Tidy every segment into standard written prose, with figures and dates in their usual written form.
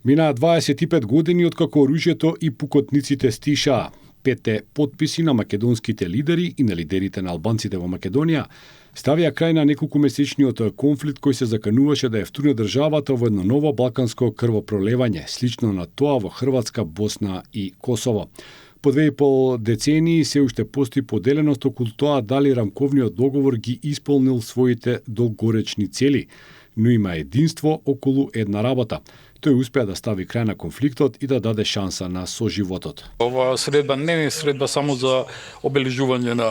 Минаа 25 години откако оружјето и пукотниците стишаа. 5 потписи на македонските лидери и на лидерите на албанците во Македонија ставија крај на неколкумесечниот конфликт кој се закануваше да ја втурне државата во едно ново балканско крвопролевање, слично на тоа во Хрватска, Босна и Косово. По 2,5 децении се уште постои поделеност околу тоа дали рамковниот договор ги исполнил своите долгоречни цели, но има единство околу една работа. Тој успеа да стави крај на конфликтот и да даде шанса на соживотот. Ова средба не е средба само за обележување на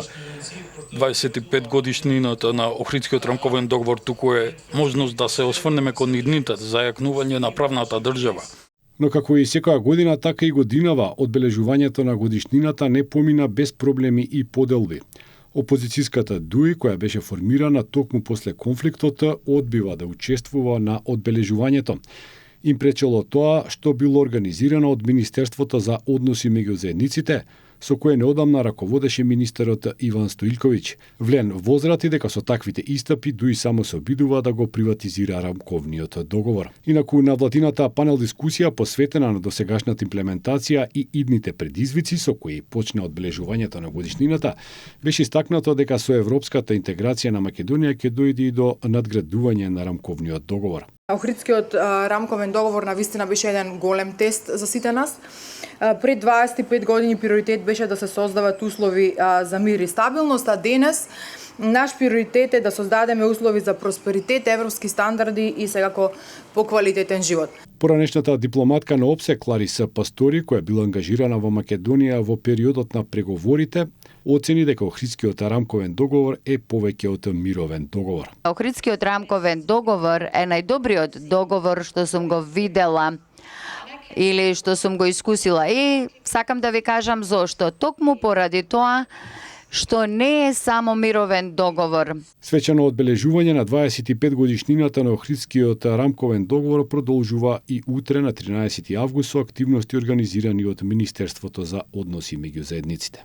25 годишнината на Охридскиот рамковен договор, туку е можност да се осврнеме кон иднитет за јакнување на правната држава. Но како и секоја година, така и годинава, одбележувањето на годишнината не помина без проблеми и поделби. Опозицијската ДУИ, која беше формирана токму после конфликтот, одбива да учествува на одбележувањето. Им пречело тоа што било организирано од Министерството за односи меѓу заедниците, со кое неодамна раководеше министерот Иван Стоилковиќ. Влен возрати дека со таквите истапи ДУИ само се обидува да го приватизира рамковниот договор. Инаку на владината панел дискусија посветена на досегашната имплементација и идните предизвици со кои почна одбележувањето на годишнината, беше истакнато дека со европската интеграција на Македонија ќе дојде и до надградување на рамковниот договор. Охридскиот рамковен договор навистина беше еден голем тест за сите нас. Пред 25 години приоритет беше да се создават услови за мир и стабилност, а денес наш приоритет е да создадеме услови за просперитет, европски стандарди и секако поквалитетен живот. Поранешната дипломатка на ОПСЕ Клариса Пастори, која била ангажирана во Македонија во периодот на преговорите, оцени дека Охридскиот рамковен договор е повеќе од мировен договор. Охридскиот рамковен договор е најдобриот договор што сум го видела или што сум го искусила. И сакам да ви кажам зошто. Токму поради тоа што не е само мировен договор. Свечено одбележување на 25 годишнината на Охридскиот рамковен договор продолжува и утре на 13 август со активности организирани од Министерството за односи меѓу заедниците.